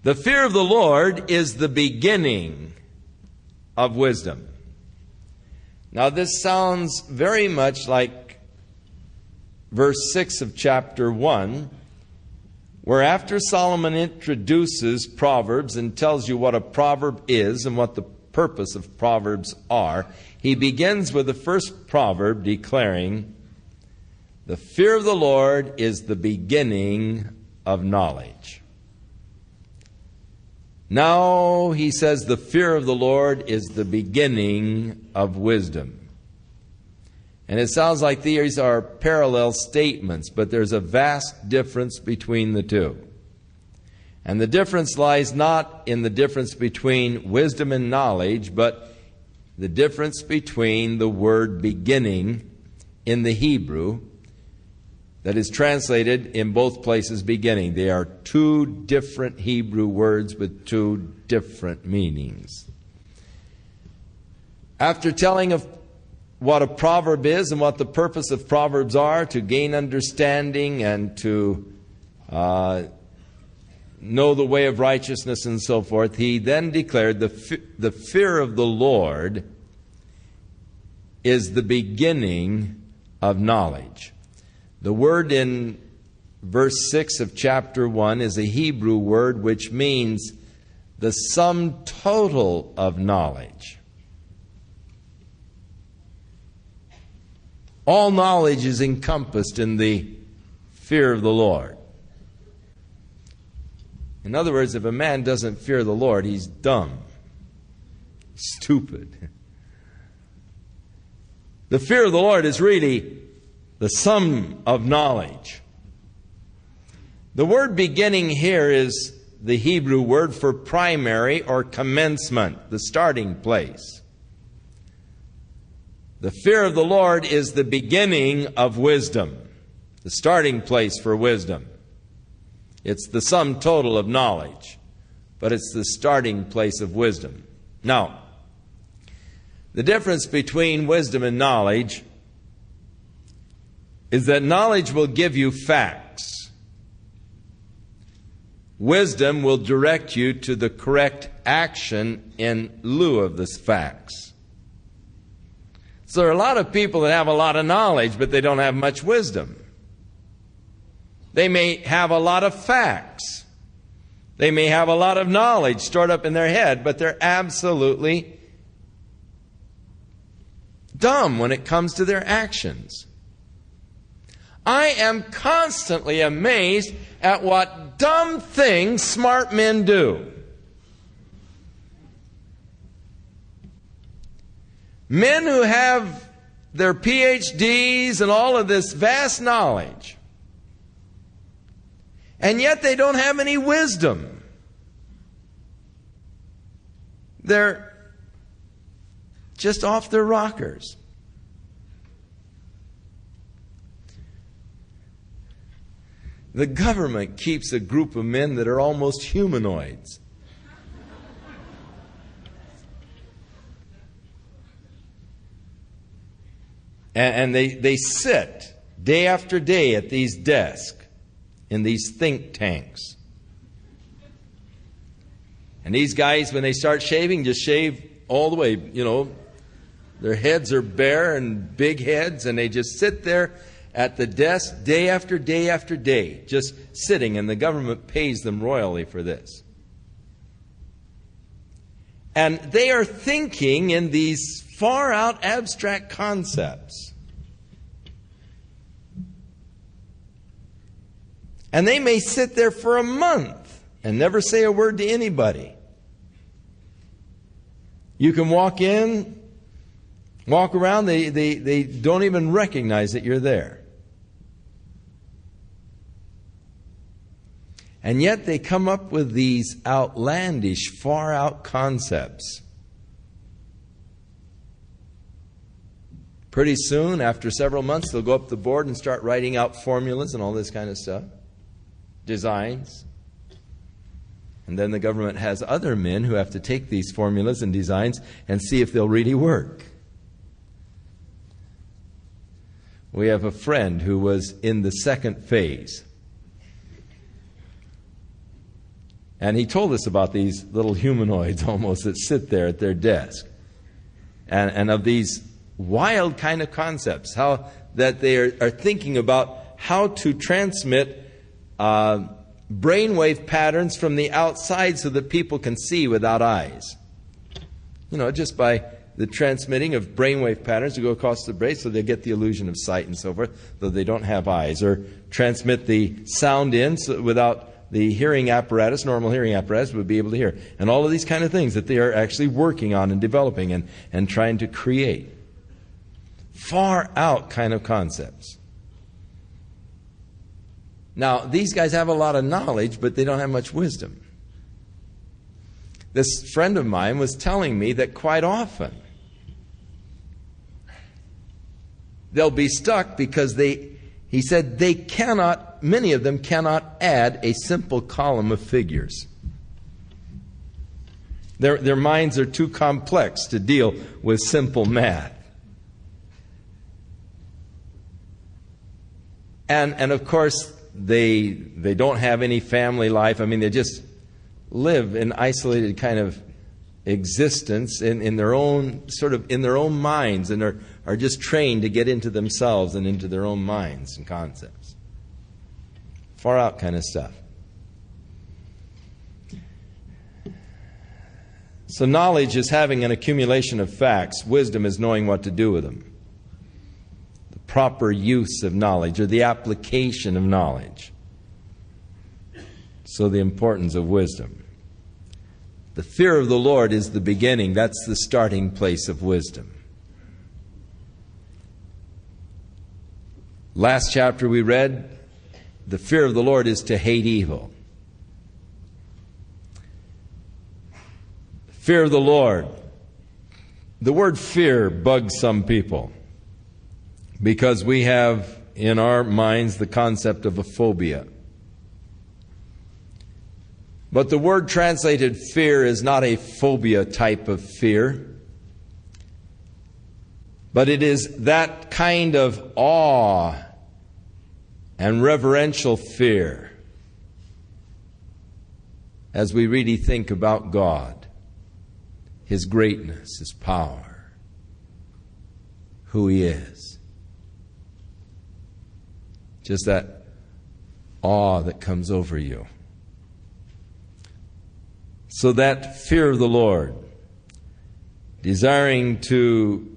The fear of the Lord is the beginning of wisdom. Now this sounds very much like verse 6 of chapter 1, where after Solomon introduces Proverbs and tells you what a proverb is and what the purpose of Proverbs are, he begins with the first proverb declaring, The fear of the Lord is the beginning of knowledge. Now he says the fear of the Lord is the beginning of wisdom. And it sounds like these are parallel statements, but there's a vast difference between the two. And the difference lies not in the difference between wisdom and knowledge, but the difference between the word beginning in the Hebrew that is translated in both places beginning. They are two different Hebrew words with two different meanings. After telling of what a proverb is and what the purpose of proverbs are, to gain understanding and to know the way of righteousness and so forth, he then declared the fear of the Lord is the beginning of knowledge. The word in verse 6 of chapter 1 is a Hebrew word which means the sum total of knowledge. All knowledge is encompassed in the fear of the Lord. In other words, if a man doesn't fear the Lord, he's dumb, stupid. The fear of the Lord is really the sum of knowledge. The word beginning here is the Hebrew word for primary or commencement, the starting place. The fear of the Lord is the beginning of wisdom, the starting place for wisdom. It's the sum total of knowledge, but it's the starting place of wisdom. Now, the difference between wisdom and knowledge is that knowledge will give you facts. Wisdom will direct you to the correct action in lieu of the facts. So there are a lot of people that have a lot of knowledge, but they don't have much wisdom. They may have a lot of facts. They may have a lot of knowledge stored up in their head, but they're absolutely dumb when it comes to their actions. I am constantly amazed at what dumb things smart men do. Men who have their PhDs and all of this vast knowledge, and yet they don't have any wisdom. They're just off their rockers. The government keeps a group of men that are almost humanoids. And they sit day after day at these desks in these think tanks. And these guys, when they start shaving, just shave all the way, Their heads are bare and big heads, and they just sit there at the desk day after day after day, just sitting, and the government pays them royally for this. And they are thinking in these far-out abstract concepts. And they may sit there for a month and never say a word to anybody. You can walk in, walk around, they don't even recognize that you're there. And yet they come up with these outlandish, far-out concepts. Pretty soon, after several months, they'll go up the board and start writing out formulas and all this kind of stuff. Designs. And then the government has other men who have to take these formulas and designs and see if they'll really work. We have a friend who was in the second phase. And he told us about these little humanoids almost that sit there at their desk. And of these wild kind of concepts, how that they are thinking about how to transmit brainwave patterns from the outside so that people can see without eyes. Just by the transmitting of brainwave patterns to go across the brain so they get the illusion of sight and so forth, though they don't have eyes. Or transmit the sound in so without the hearing apparatus, normal hearing apparatus, would be able to hear. And all of these kind of things that they are actually working on and developing and trying to create. Far out kind of concepts. Now, these guys have a lot of knowledge, but they don't have much wisdom. This friend of mine was telling me that quite often they'll be stuck because he said many of them cannot add a simple column of figures. Their minds are too complex to deal with simple math. And of course, they don't have any family life. I mean, they just live an isolated kind of existence in their own minds, and are just trained to get into themselves and into their own minds and concepts. Far out kind of stuff. So knowledge is having an accumulation of facts. Wisdom is knowing what to do with them. The proper use of knowledge, or the application of knowledge. So the importance of wisdom. The fear of the Lord is the beginning. That's the starting place of wisdom. Last chapter we read, the fear of the Lord is to hate evil. Fear of the Lord. The word fear bugs some people because we have in our minds the concept of a phobia. But the word translated fear is not a phobia type of fear, but it is that kind of awe and reverential fear as we really think about God, His greatness, His power, who He is. Just that awe that comes over you. So that fear of the Lord, desiring to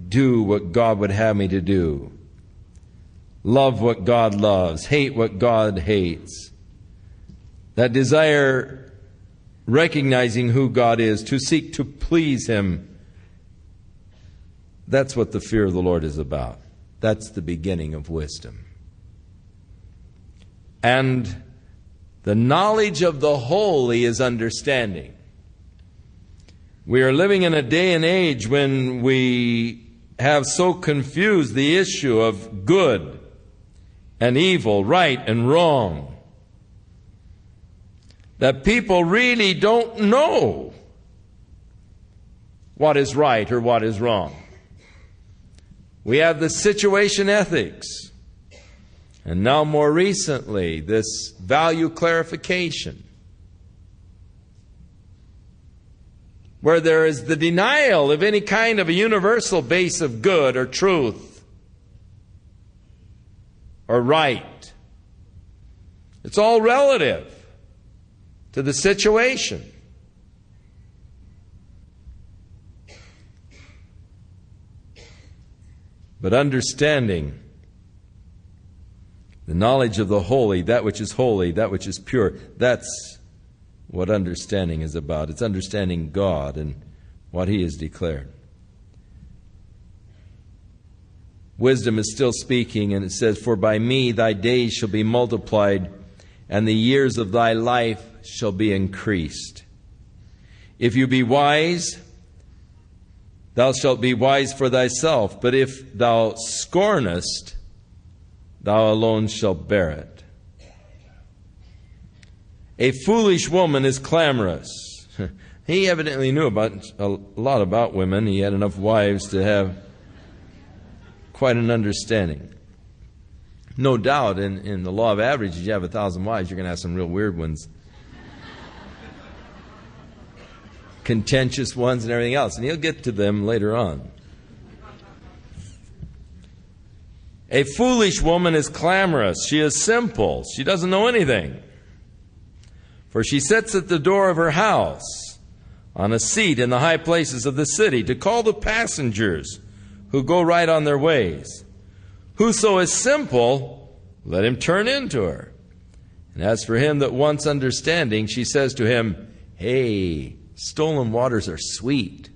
do what God would have me to do, love what God loves, hate what God hates, that desire recognizing who God is, to seek to please Him, that's what the fear of the Lord is about. That's the beginning of wisdom. And the knowledge of the holy is understanding. We are living in a day and age when we have so confused the issue of good and evil, right and wrong, that people really don't know what is right or what is wrong. We have the situation ethics. And now more recently, this value clarification, where there is the denial of any kind of a universal base of good or truth or right. It's all relative to the situation. But understanding the knowledge of the holy, that which is holy, that which is pure, that's what understanding is about. It's understanding God and what He has declared. Wisdom is still speaking, and it says, "For by me thy days shall be multiplied, and the years of thy life shall be increased. If you be wise, thou shalt be wise for thyself, but if thou scornest, thou alone shalt bear it. A foolish woman is clamorous." He evidently knew a lot about women. He had enough wives to have quite an understanding. No doubt, in the law of averages, you have 1,000 wives, you're going to have some real weird ones. Contentious ones and everything else. And he'll get to them later on. A foolish woman is clamorous. She is simple. She doesn't know anything. For she sits at the door of her house, on a seat in the high places of the city, to call the passengers who go right on their ways. Whoso is simple, let him turn into her. And as for him that wants understanding, she says to him, "Hey, stolen waters are sweet.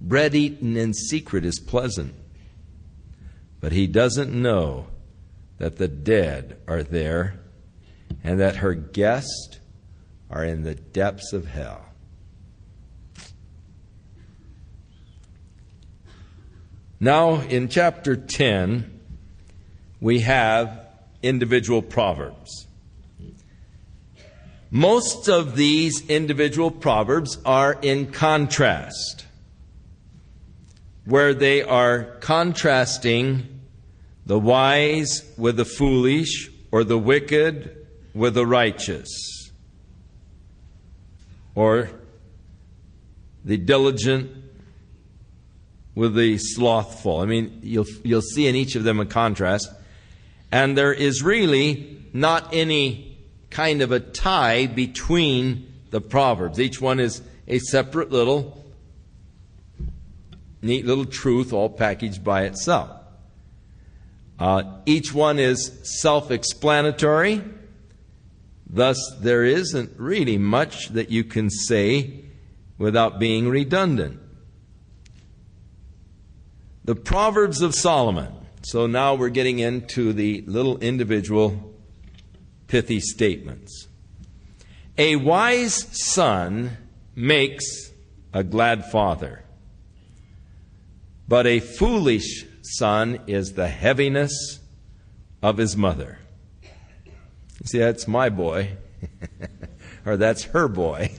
Bread eaten in secret is pleasant." But he doesn't know that the dead are there, and that her guests are in the depths of hell. Now, in chapter 10, we have individual proverbs. Most of these individual proverbs are in contrast, where they are contrasting the wise with the foolish, or the wicked with the righteous, or the diligent with the slothful. I mean, you'll see in each of them a contrast, and there is really not any kind of a tie between the proverbs. Each one is a separate little, neat little truth, all packaged by itself. Each one is self-explanatory. Thus, there isn't really much that you can say without being redundant. The Proverbs of Solomon. So now we're getting into the little individual pithy statements. A wise son makes a glad father, but a foolish son is the heaviness of his mother. You see, that's my boy, or that's her boy.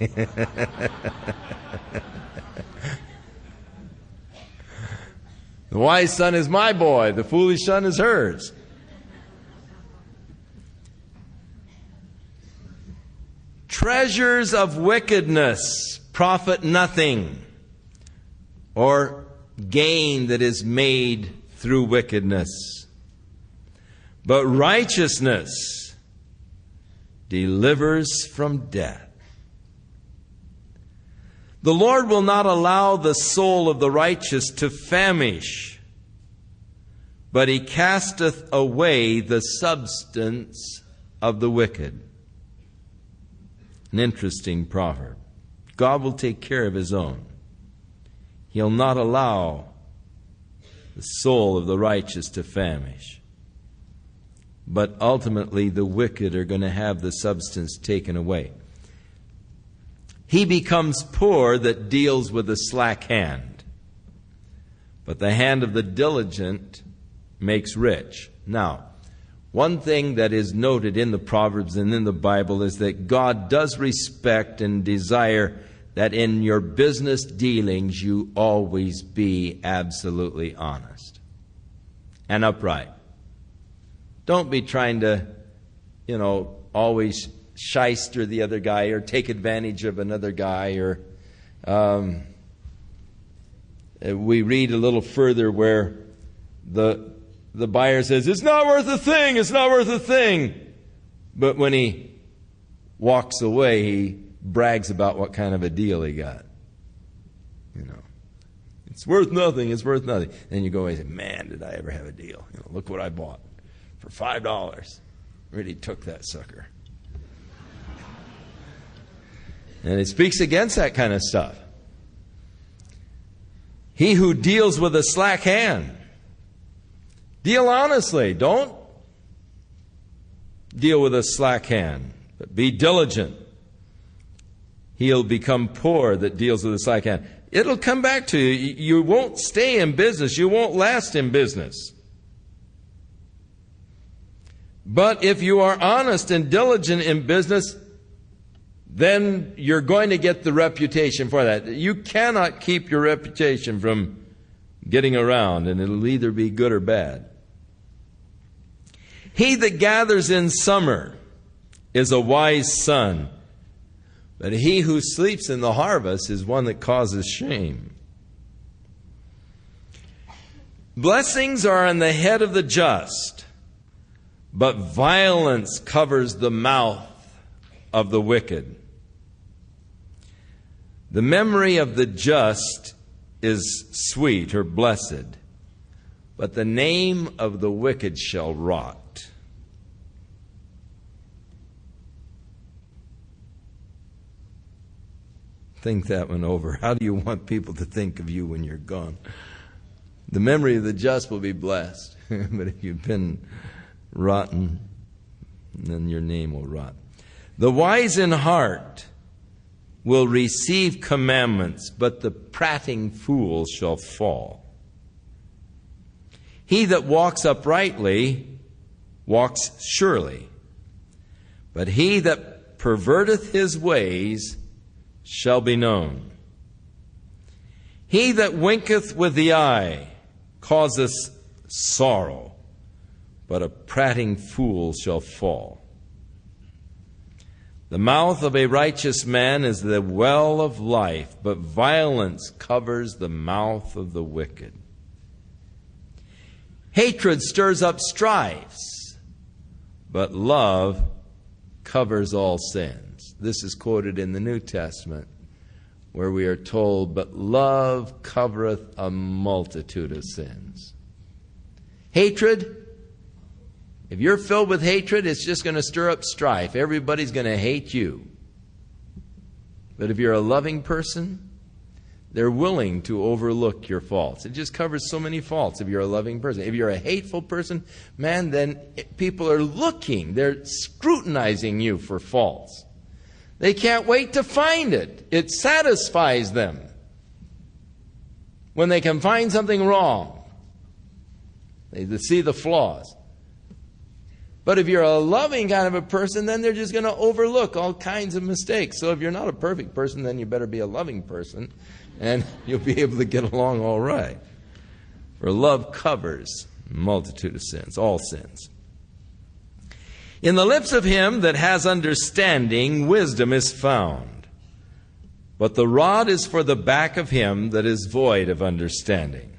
The wise son is my boy, the foolish son is hers. Treasures of wickedness profit nothing, or gain that is made through wickedness. But righteousness delivers from death. The Lord will not allow the soul of the righteous to famish, but He casteth away the substance of the wicked. An interesting proverb. God will take care of His own. He'll not allow the soul of the righteous to famish. But ultimately, the wicked are going to have the substance taken away. He becomes poor that deals with a slack hand, but the hand of the diligent makes rich. Now, one thing that is noted in the Proverbs and in the Bible is that God does respect and desire that in your business dealings you always be absolutely honest and upright. Don't be trying to, always shyster the other guy or take advantage of another guy. Or we read a little further where the buyer says, it's not worth a thing, it's not worth a thing. But when he walks away, he brags about what kind of a deal he got. It's worth nothing, it's worth nothing. Then you go away and say, man, did I ever have a deal. Look what I bought for $5. Really took that sucker. And it speaks against that kind of stuff. He who deals with a slack hand, deal honestly. Don't deal with a slack hand, but be diligent. He'll become poor that deals with a slack hand. It'll come back to you. You won't stay in business. You won't last in business. But if you are honest and diligent in business, then you're going to get the reputation for that. You cannot keep your reputation from getting around, and it'll either be good or bad. He that gathers in summer is a wise son, but he who sleeps in the harvest is one that causes shame. Blessings are on the head of the just, but violence covers the mouth of the wicked. The memory of the just is sweet or blessed, but the name of the wicked shall rot. Think that one over. How do you want people to think of you when you're gone? The memory of the just will be blessed, but if you've been rotten, and then your name will rot. The wise in heart will receive commandments, but the prating fool shall fall. He that walks uprightly walks surely, but he that perverteth his ways shall be known. He that winketh with the eye causeth sorrow, but a prating fool shall fall. The mouth of a righteous man is the well of life, but violence covers the mouth of the wicked. Hatred stirs up strifes, but love covers all sins. This is quoted in the New Testament, where we are told, but love covereth a multitude of sins. Hatred, if you're filled with hatred, it's just going to stir up strife. Everybody's going to hate you. But if you're a loving person, they're willing to overlook your faults. It just covers so many faults if you're a loving person. If you're a hateful person, man, then people are looking. They're scrutinizing you for faults. They can't wait to find it. It satisfies them when they can find something wrong. They see the flaws. But if you're a loving kind of a person, then they're just going to overlook all kinds of mistakes. So if you're not a perfect person, then you better be a loving person, and you'll be able to get along all right. For love covers a multitude of sins, all sins. In the lips of him that has understanding, wisdom is found. But the rod is for the back of him that is void of understanding.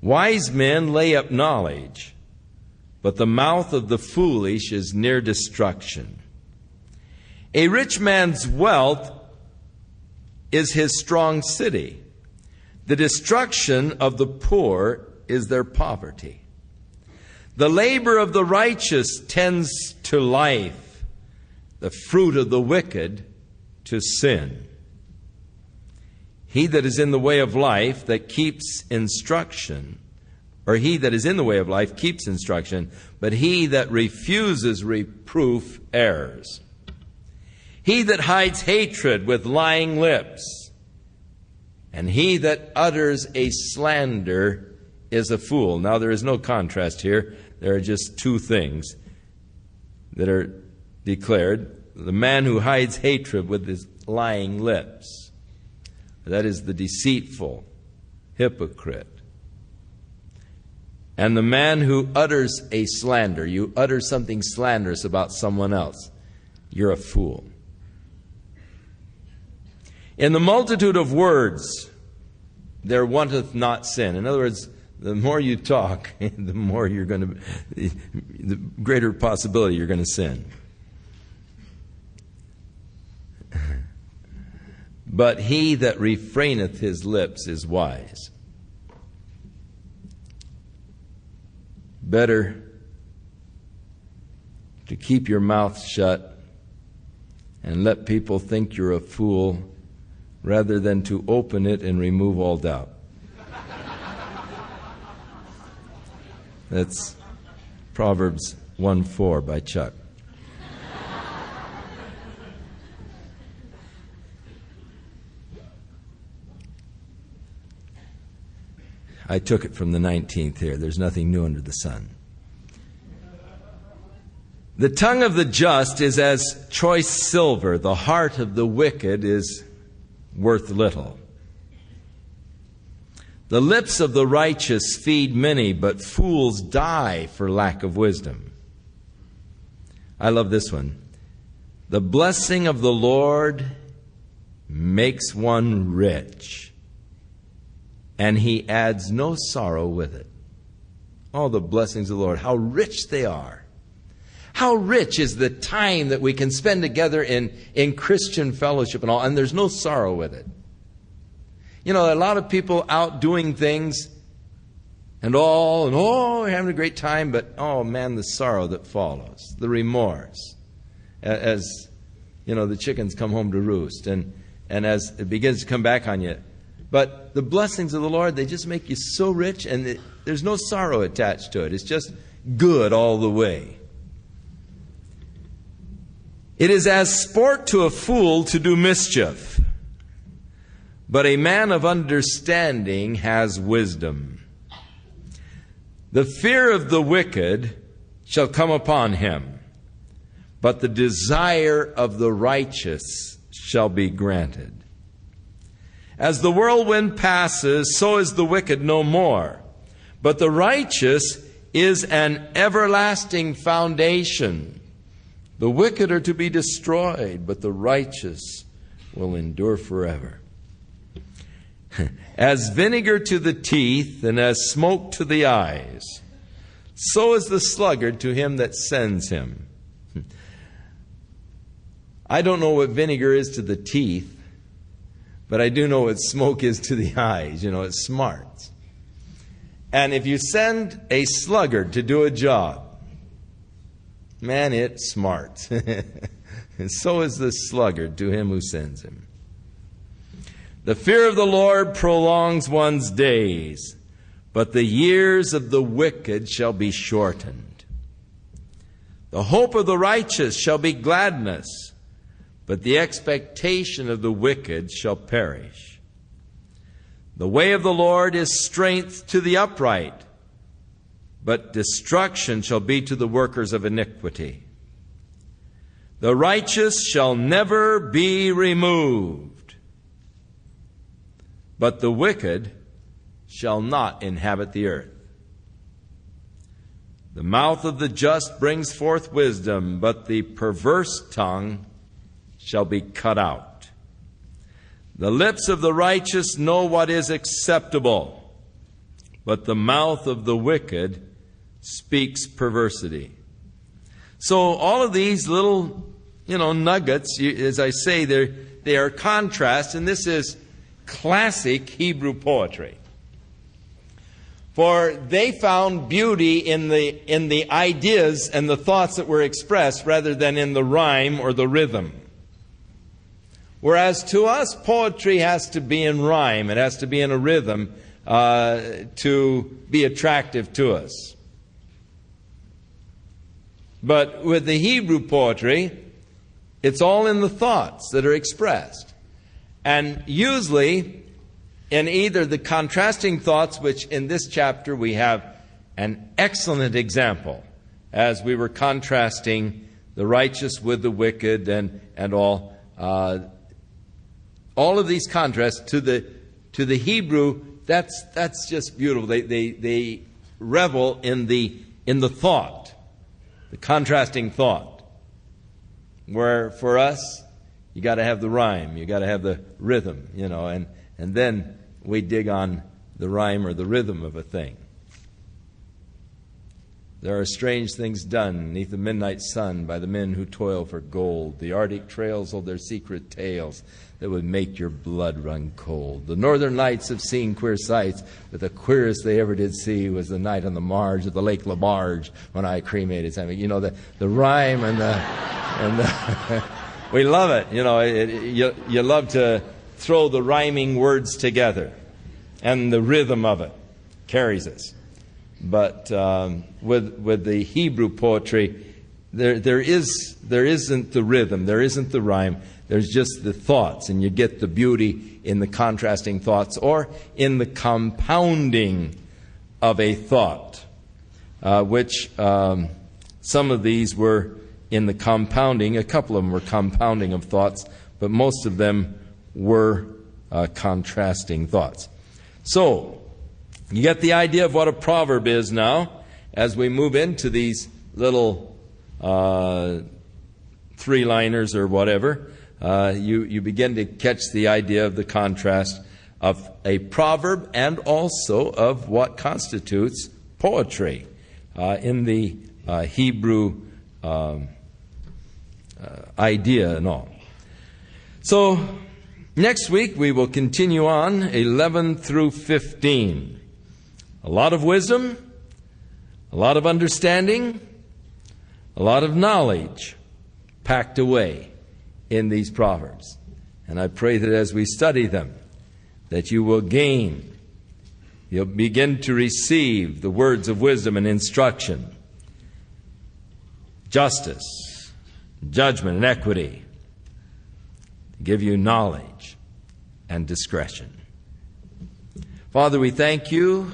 Wise men lay up knowledge, but the mouth of the foolish is near destruction. A rich man's wealth is his strong city. The destruction of the poor is their poverty. The labor of the righteous tends to life, the fruit of the wicked to sin. He that is in the way of life that keeps instruction, or he that is in the way of life keeps instruction, but he that refuses reproof errs. He that hides hatred with lying lips, and he that utters a slander is a fool. Now there is no contrast here. There are just two things that are declared. The man who hides hatred with his lying lips, that is the deceitful hypocrite. And the man who utters a slander, you utter something slanderous about someone else, you're a fool. In the multitude of words, there wanteth not sin. In other words, the more you talk, the more you're going to, the greater possibility you're going to sin. But he that refraineth his lips is wise. Better to keep your mouth shut and let people think you're a fool rather than to open it and remove all doubt. That's Proverbs 1:4 by Chuck. I took it from the 19th here. There's nothing new under the sun. The tongue of the just is as choice silver. The heart of the wicked is worth little. The lips of the righteous feed many, but fools die for lack of wisdom. I love this one. The blessing of the Lord makes one rich, and he adds no sorrow with it. All the blessings of the Lord, how rich they are. How rich is the time that we can spend together in Christian fellowship and all, and there's no sorrow with it. You know, a lot of people out doing things and we're having a great time, but oh man, the sorrow that follows, the remorse. As, you know, the chickens come home to roost and as it begins to come back on you. But the blessings of the Lord, they just make you so rich, and there's no sorrow attached to it. It's just, good all the way. It is as sport to a fool to do mischief, but a man of understanding has wisdom. The fear of the wicked shall come upon him, but the desire of the righteous shall be granted. As the whirlwind passes, so is the wicked no more, but the righteous is an everlasting foundation. The wicked are to be destroyed, but the righteous will endure forever. As vinegar to the teeth and as smoke to the eyes, so is the sluggard to him that sends him. I don't know what vinegar is to the teeth, but I do know what smoke is to the eyes. It smarts. And if you send a sluggard to do a job, man, it smarts. And so is the sluggard to him who sends him. The fear of the Lord prolongs one's days, but the years of the wicked shall be shortened. The hope of the righteous shall be gladness, but the expectation of the wicked shall perish. The way of the Lord is strength to the upright, but destruction shall be to the workers of iniquity. The righteous shall never be removed, but the wicked shall not inhabit the earth. The mouth of the just brings forth wisdom, but the perverse tongue shall be cut out. The lips of the righteous know what is acceptable, but the mouth of the wicked speaks perversity. So all of these little, nuggets, as I say, they are contrasts, and this is classic Hebrew poetry. For they found beauty in the ideas and the thoughts that were expressed rather than in the rhyme or the rhythm. Whereas to us, poetry has to be in rhyme. It has to be in a rhythm to be attractive to us. But with the Hebrew poetry, it's all in the thoughts that are expressed. And usually, in either the contrasting thoughts, which in this chapter we have an excellent example, as we were contrasting the righteous with the wicked and all of these contrasts to the Hebrew. That's just beautiful. They revel in the thought, the contrasting thought. Where for us, you got to have the rhyme, you got to have the rhythm, and then we dig on the rhyme or the rhythm of a thing. There are strange things done neath the midnight sun by the men who toil for gold. The Arctic trails hold their secret tales that would make your blood run cold. The northern lights have seen queer sights, but the queerest they ever did see was the night on the marge of the Lake Labarge when I cremated something. The rhyme and the we love it. You love to throw the rhyming words together, and the rhythm of it carries us. But with the Hebrew poetry, there isn't the rhythm, there isn't the rhyme. There's just the thoughts, and you get the beauty in the contrasting thoughts or in the compounding of a thought, which some of these were in the compounding. A couple of them were compounding of thoughts, but most of them were contrasting thoughts. So, you get the idea of what a proverb is now as we move into these little three-liners or whatever. You begin to catch the idea of the contrast of a proverb and also of what constitutes poetry in the Hebrew idea and all. So, next week we will continue on 11 through 15. A lot of wisdom, a lot of understanding, a lot of knowledge packed away in these Proverbs. And I pray that as we study them, that you will gain, you'll begin to receive the words of wisdom and instruction justice, judgment, and equity, to give you knowledge and discretion. Father, we thank you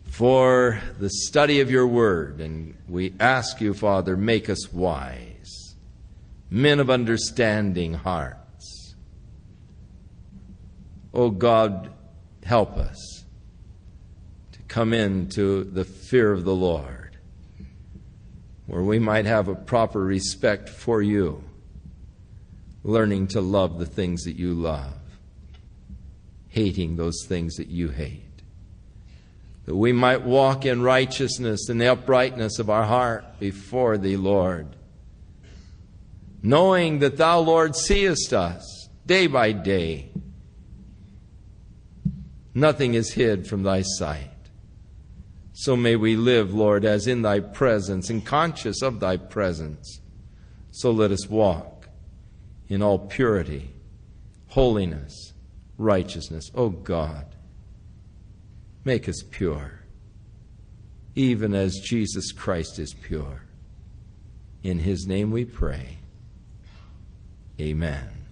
for the study of your word, and we ask you, Father, make us wise, men of understanding hearts. Oh God, help us to come into the fear of the Lord, where we might have a proper respect for you, learning to love the things that you love, hating those things that you hate, that we might walk in righteousness and the uprightness of our heart before thee, Lord, knowing that thou, Lord, seest us day by day. Nothing is hid from thy sight. So may we live, Lord, as in thy presence and conscious of thy presence. So let us walk in all purity, holiness, righteousness. O God, make us pure, even as Jesus Christ is pure. In his name we pray. Amen.